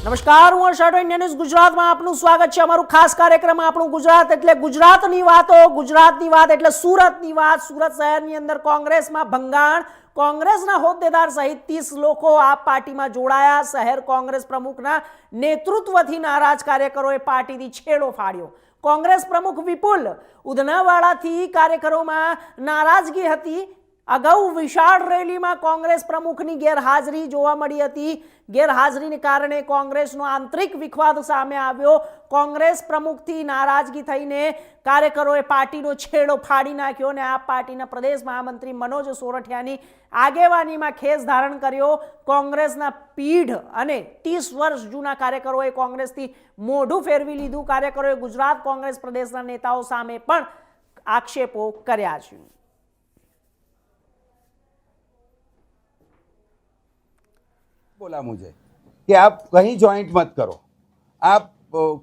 નમસ્કાર, હું shirt India news ગુજરાતમાં આપનું સ્વાગત છે। અમારું ખાસ કાર્યક્રમ આપણું ગુજરાત એટલે ગુજરાતની વાતો। ગુજરાતની વાત એટલે સુરતની વાત। સુરત શહેરની અંદર કોંગ્રેસમાં ભંગાણ। કોંગ્રેસના હોદ્દેદાર સહિત 30 લોકો આ પાર્ટીમાં જોડાયા। શહેર કોંગ્રેસ પ્રમુખના નેતૃત્વથી નારાજ કાર્યકરોએ પાર્ટીથી છેડો ફાડ્યો। કોંગ્રેસ પ્રમુખ વિપુલ ઉધનાવાડાથી કાર્યકરોમાં નારાજગી હતી। અગાઉ વિશાળ રેલીમાં કોંગ્રેસ પ્રમુખની ગેરહાજરી જોવા મળી હતી। ગેરહાજરીને કારણે કોંગ્રેસનો આંતરિક વિખવાદ સામે આવ્યો। કોંગ્રેસ પ્રમુખથી નારાજગી થઈને કાર્યકરોએ પાર્ટીનો છેડો ફાડી નાખ્યો અને આ પાર્ટીના પ્રદેશ મહામંત્રી મનોજ સોરઠિયાની આગેવાનીમાં ખેસ ધારણ કર્યો। કોંગ્રેસના પીઢ અને 30 વર્ષ જૂના કાર્યકરોએ કોંગ્રેસથી મોઢું ફેરવી લીધું। કાર્યકરોએ ગુજરાત કોંગ્રેસ પ્રદેશના નેતાઓ સામે પણ આક્ષેપો કર્યા છે। बोला मुझे कि आप कहीं ज्वाइंट मत करो, आप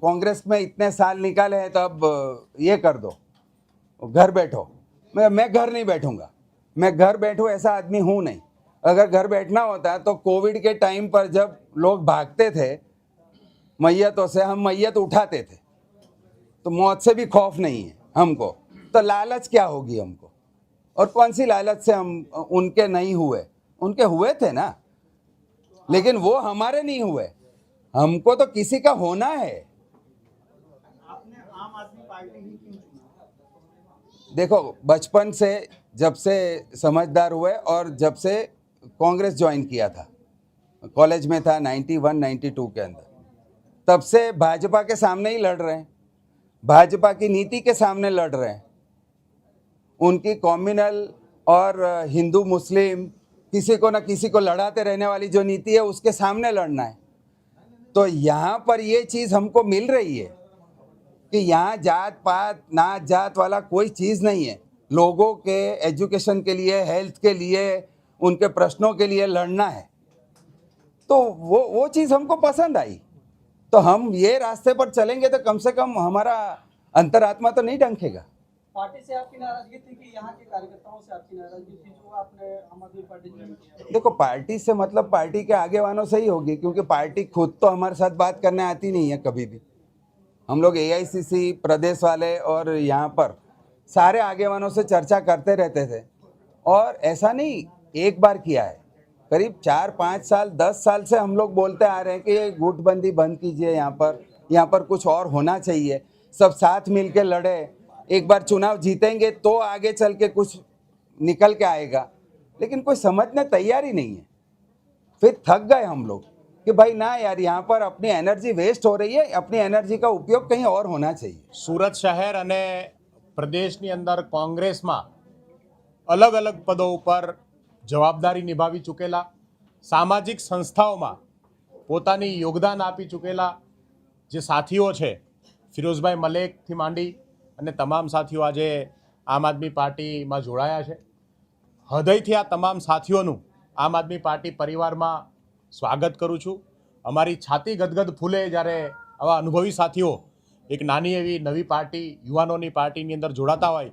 कांग्रेस में इतने साल निकाले हैं तो अब ये कर दो, घर बैठो। मैं घर नहीं बैठूंगा, मैं घर बैठूं ऐसा आदमी हूं नहीं। अगर घर बैठना होता तो कोविड के टाइम पर जब लोग भागते थे मैयतों से, हम मैयत उठाते थे, तो मौत से भी खौफ नहीं है हमको। तो लालच क्या होगी हमको, और कौन सी लालच से हम उनके नहीं हुए? उनके हुए थे ना, लेकिन वो हमारे नहीं हुए। हमको तो किसी का होना है। आपने आम आदमी पार्टी ही क्यों चुना? देखो, बचपन से जब से समझदार हुए और जब से कांग्रेस ज्वाइन किया था, कॉलेज में था 91 92 के अंदर, तब से भाजपा के सामने ही लड़ रहे हैं, भाजपा की नीति के सामने लड़ रहे हैं। उनकी कॉम्युनल और हिंदू मुस्लिम किसी को ना किसी को लड़ाते रहने वाली जो नीति है उसके सामने लड़ना है। तो यहाँ पर ये चीज़ हमको मिल रही है कि यहाँ जात पात नात जात वाला कोई चीज़ नहीं है। लोगों के एजुकेशन के लिए, हेल्थ के लिए, उनके प्रश्नों के लिए लड़ना है। तो वो चीज़ हमको पसंद आई। तो हम ये रास्ते पर चलेंगे तो कम से कम हमारा अंतरात्मा तो नहीं डंकेगा। पार्टी से आपकी नाराजगी थी कि यहाँ के कार्यकर्ताओं से आपकी नाराजगी थी जो आपने आम आदमी पार्टी ज्वाइन किया? देखो, पार्टी से मतलब पार्टी के आगेवानों से ही होगी, क्योंकि पार्टी खुद तो हमारे साथ बात करने आती नहीं है कभी भी। हम लोग AICC प्रदेश वाले और यहाँ पर सारे आगेवानों से चर्चा करते रहते थे, और ऐसा नहीं एक बार किया है, करीब 4 5 साल 10 साल से हम लोग बोलते आ रहे हैं कि ये गुटबंदी बंद कीजिए, यहाँ पर कुछ और होना चाहिए, सब साथ मिल के लड़े, एक बार चुनाव जीतेंगे तो आगे चल के कुछ निकल के आएगा। लेकिन कोई समझने तैयार ही नहीं है। फिर थक गए हम लोग कि भाई ना यार, यहाँ पर अपनी एनर्जी वेस्ट हो रही है, अपनी एनर्जी का उपयोग कहीं और होना चाहिए। सूरत शहर અને પ્રદેશની અંદર કોંગ્રેસમાં અલગ અલગ પદો ઉપર જવાબદારી નિભાવી ચૂકેલા, સામાજિક સંસ્થાઓમાં પોતાની યોગદાન આપી ચૂકેલા જે સાથીઓ છે, ફિરોઝભાઈ મલેકથી માંડી અને તમામ સાથીઓ આજે આમ આદમી પાર્ટીમાં જોડાયા છે। હૃદયથી આ તમામ સાથીઓનું આમ આદમી પાર્ટી પરિવારમાં સ્વાગત કરું છું। અમારી છાતી ગદગદ ફૂલે જ્યારે આવા અનુભવી સાથીઓ એક નાની એવી નવી પાર્ટી, યુવાનોની પાર્ટીની અંદર જોડાતા હોય,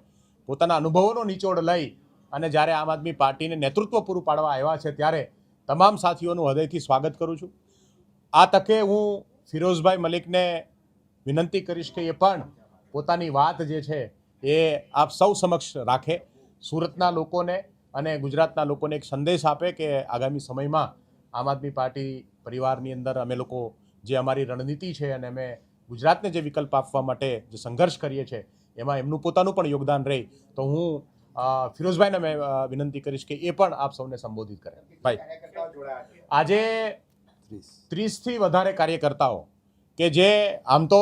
પોતાના અનુભવોનો નિચોડ લઈ અને જ્યારે આમ આદમી પાર્ટીને નેતૃત્વ પૂરું પાડવા આવ્યા છે, ત્યારે તમામ સાથીઓનું હૃદયથી સ્વાગત કરું છું। આ તકે હું ફિરોઝભાઈ મલિકને વિનંતી કરીશ કે એ પણ પોતાની વાત જે છે એ આપ સૌ સમક્ષ રાખે, સુરતના લોકોને અને ગુજરાતના લોકોને એક સંદેશ આપે કે આગામી સમયમાં આમ આદમી પાર્ટી પરિવારની અંદર અમે લોકો જે અમારી રણનીતિ છે અને અમે ગુજરાતને જે વિકલ્પ આપવા માટે જે સંઘર્ષ કરીએ છીએ એમાં એમનું પોતાનું પણ યોગદાન રહે। તો હું ફિરોઝભાઈને મેં વિનંતી કરીશ કે એ પણ આપ સૌને સંબોધિત કરે। ભાઈ, આજે 30થી વધારે કાર્યકર્તાઓ કે જે આમ તો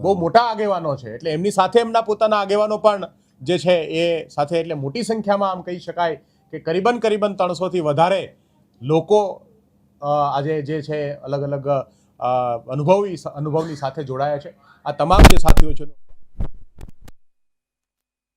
બહુ મોટા આગેવાનો છે, એટલે એમની સાથે એમના પોતાના આગેવાનો પણ જે છે એ સાથે, એટલે મોટી સંખ્યામાં આમ કહી શકાય કે કરીબન 300થી વધારે લોકો આજે જે છે અલગ અલગ અનુભવની સાથે જોડાયા છે। આ તમામ જે સાથીઓ છે